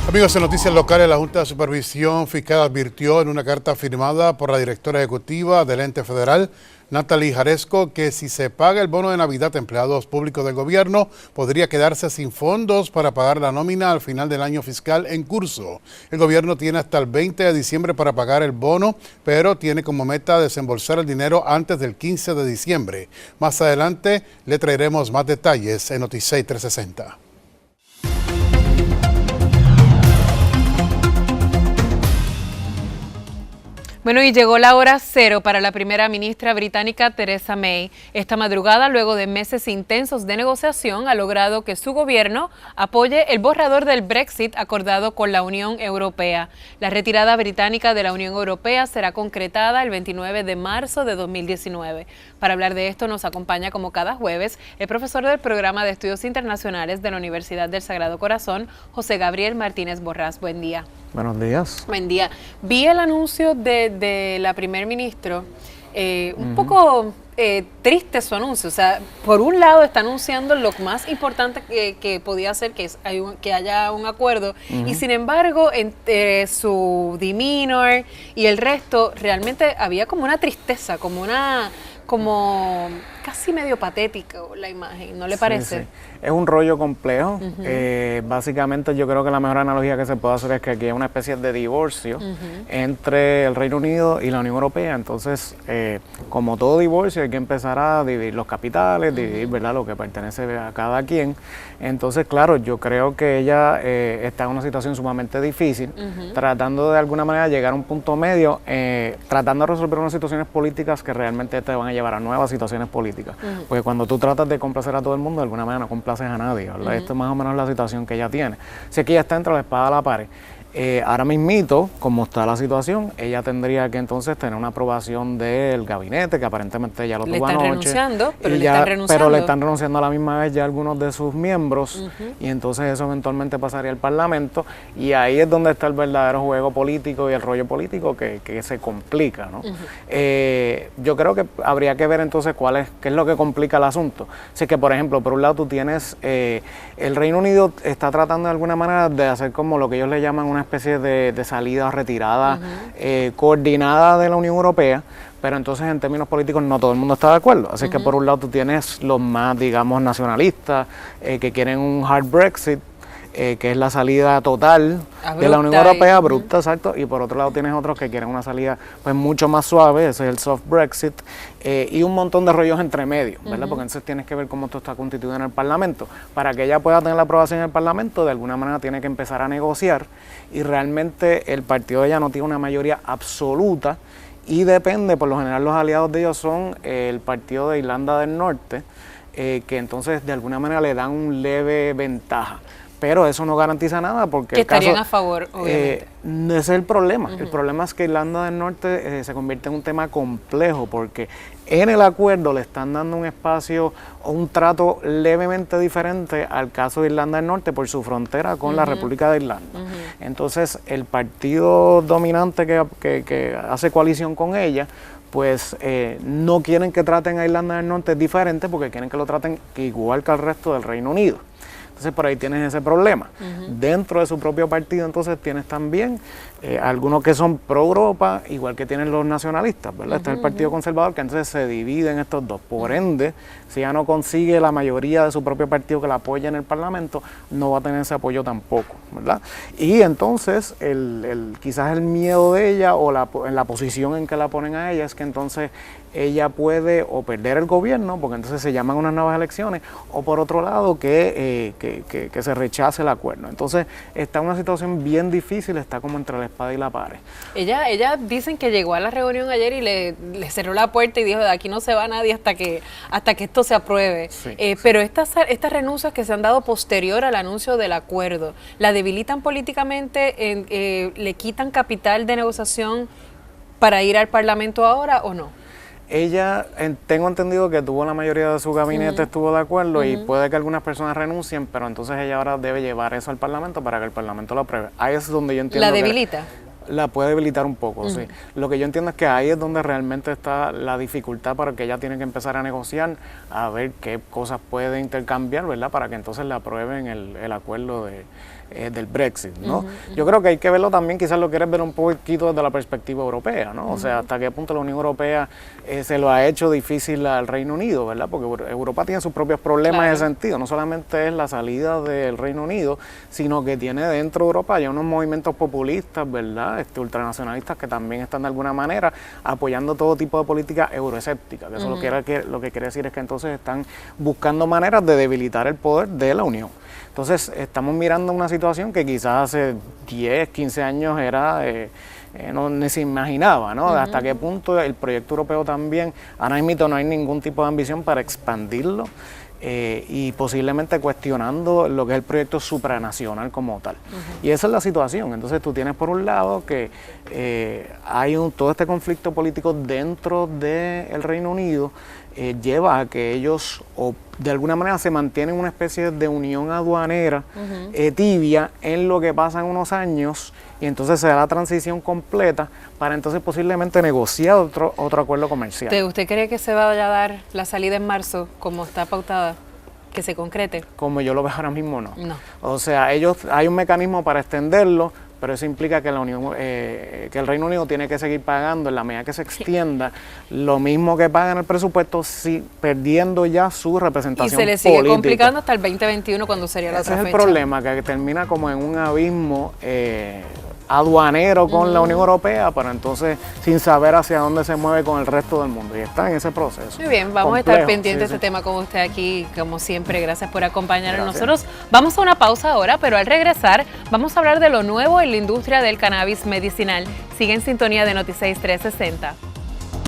Amigos, en noticias locales, la Junta de Supervisión Fiscal advirtió en una carta firmada por la directora ejecutiva del ente federal, Natalie Jaresco, que si se paga el bono de Navidad a empleados públicos del gobierno, podría quedarse sin fondos para pagar la nómina al final del año fiscal en curso. El gobierno tiene hasta el 20 de diciembre para pagar el bono, pero tiene como meta desembolsar el dinero antes del 15 de diciembre. Más adelante le traeremos más detalles en Noticias 360. Bueno, y llegó la hora cero para la primera ministra británica Theresa May. Esta madrugada, luego de meses intensos de negociación, ha logrado que su gobierno apoye el borrador del Brexit acordado con la Unión Europea. La retirada británica de la Unión Europea será concretada el 29 de marzo de 2019. Para hablar de esto nos acompaña como cada jueves el profesor del Programa de Estudios Internacionales de la Universidad del Sagrado Corazón, José Gabriel Martínez Borrás. Buen día. Buenos días. Buen día. Vi el anuncio de la primer ministro, un poco triste su anuncio. O sea, por un lado está anunciando lo más importante que podía hacer, que es que haya un acuerdo, y sin embargo, entre su demeanor y el resto, realmente había como una tristeza, como casi medio patética la imagen, ¿no le parece? Sí. Es un rollo complejo. Básicamente yo creo que la mejor analogía que se puede hacer es que aquí hay una especie de divorcio entre el Reino Unido y la Unión Europea. Entonces, como todo divorcio, hay que empezar a dividir los capitales, dividir, ¿verdad?, lo que pertenece a cada quien. Entonces, claro, yo creo que ella está en una situación sumamente difícil, tratando de alguna manera de llegar a un punto medio, tratando de resolver unas situaciones políticas que realmente te van a llevar a nuevas situaciones políticas. Porque cuando tú tratas de complacer a todo el mundo, de alguna manera no complaces a nadie, ¿verdad? Esto es más o menos la situación que ella tiene. Así que ella está entre la espada y la pared. Ahora mismito, como está la situación, ella tendría que entonces tener una aprobación del gabinete, que aparentemente ya lo tuvo anoche. Pero le están renunciando a la misma vez ya algunos de sus miembros, y entonces eso eventualmente pasaría al Parlamento, y ahí es donde está el verdadero juego político y el rollo político que se complica, ¿no? Yo creo que habría que ver entonces qué es lo que complica el asunto. Así que, por ejemplo, por un lado tú tienes, el Reino Unido está tratando de alguna manera de hacer como lo que ellos le llaman una especie de salida o retirada coordinada de la Unión Europea, pero entonces en términos políticos no todo el mundo está de acuerdo. Así que por un lado tú tienes los más, digamos, nacionalistas, que quieren un hard Brexit, que es la salida total de la Unión Europea, abrupta, exacto, y por otro lado tienes otros que quieren una salida pues mucho más suave, ese es el soft Brexit, y un montón de rollos entre medio, ¿verdad? Porque entonces tienes que ver cómo esto está constituido en el Parlamento. Para que ella pueda tener la aprobación en el Parlamento, de alguna manera tiene que empezar a negociar, y realmente el partido de ella no tiene una mayoría absoluta, y depende, por lo general los aliados de ellos son el partido de Irlanda del Norte, que entonces de alguna manera le dan un leve ventaja. Pero eso no garantiza nada porque que estarían a favor, obviamente. Ese es el problema. El problema es que Irlanda del Norte se convierte en un tema complejo porque en el acuerdo le están dando un espacio o un trato levemente diferente al caso de Irlanda del Norte por su frontera con la República de Irlanda. Entonces, el partido dominante que hace coalición con ella, pues no quieren que traten a Irlanda del Norte diferente porque quieren que lo traten igual que al resto del Reino Unido. Entonces por ahí tienes ese problema. Dentro de su propio partido entonces tienes también algunos que son pro Europa, igual que tienen los nacionalistas, ¿verdad? Este es el Partido Conservador, que entonces se divide en estos dos. Por ende, si ella no consigue la mayoría de su propio partido que la apoya en el Parlamento, no va a tener ese apoyo tampoco, ¿verdad? Y entonces quizás el miedo de ella o en la posición en que la ponen a ella es que entonces ella puede o perder el gobierno, porque entonces se llaman unas nuevas elecciones, o por otro lado que se rechace el acuerdo. Entonces está en una situación bien difícil, está como entre la espada y la pared. Ella dicen que llegó a la reunión ayer y le cerró la puerta y dijo, de aquí no se va nadie hasta que esto se apruebe. Sí, pero estas renuncias que se han dado posterior al anuncio del acuerdo, ¿la debilitan políticamente, le quitan capital de negociación para ir al Parlamento ahora o no? Ella, tengo entendido que tuvo la mayoría de su gabinete, estuvo de acuerdo, y puede que algunas personas renuncien, pero entonces ella ahora debe llevar eso al Parlamento para que el Parlamento lo apruebe. Ahí es donde yo entiendo. ¿La debilita? La puede debilitar un poco, sí. Lo que yo entiendo es que ahí es donde realmente está la dificultad para que ella tiene que empezar a negociar, a ver qué cosas puede intercambiar, ¿verdad? Para que entonces le aprueben el acuerdo del Brexit, ¿no? Yo creo que hay que verlo también, quizás lo quieres ver un poquito desde la perspectiva europea, ¿no? O sea, hasta qué punto la Unión Europea se lo ha hecho difícil al Reino Unido, ¿verdad? Porque Europa tiene sus propios problemas en ese sentido, no solamente es la salida del Reino Unido, sino que tiene dentro de Europa ya unos movimientos populistas, ¿verdad? Ultranacionalistas que también están de alguna manera apoyando todo tipo de política euroescéptica, que eso lo que quiere decir es que entonces están buscando maneras de debilitar el poder de la Unión. Entonces estamos mirando una situación que quizás hace 10, 15 años era... no se imaginaba, ¿no? Hasta qué punto el proyecto europeo también, ahora mismo no hay ningún tipo de ambición para expandirlo y posiblemente cuestionando lo que es el proyecto supranacional como tal. Y esa es la situación. Entonces tú tienes por un lado que hay todo este conflicto político dentro del Reino Unido, lleva a que ellos de alguna manera se mantienen una especie de unión aduanera tibia en lo que pasan unos años y entonces se da la transición completa para entonces posiblemente negociar otro acuerdo comercial. ¿Usted cree que se vaya a dar la salida en marzo como está pautada? ¿Que se concrete? Como yo lo veo ahora mismo, no. No. O sea, hay un mecanismo para extenderlo, pero eso implica que que el Reino Unido tiene que seguir pagando en la medida que se extienda lo mismo que paga en el presupuesto, perdiendo ya su representación política. Y se le sigue complicando hasta el 2021 cuando sería la otra fecha. Ese es el problema, que termina como en un abismo aduanero con la Unión Europea, pero entonces sin saber hacia dónde se mueve con el resto del mundo, y está en ese proceso. Muy bien, vamos a estar pendientes de este tema con usted aquí, como siempre. Gracias por acompañarnos. Nosotros vamos a una pausa ahora, pero al regresar vamos a hablar de lo nuevo en la industria del cannabis medicinal. Sigue en sintonía de Noti6 360.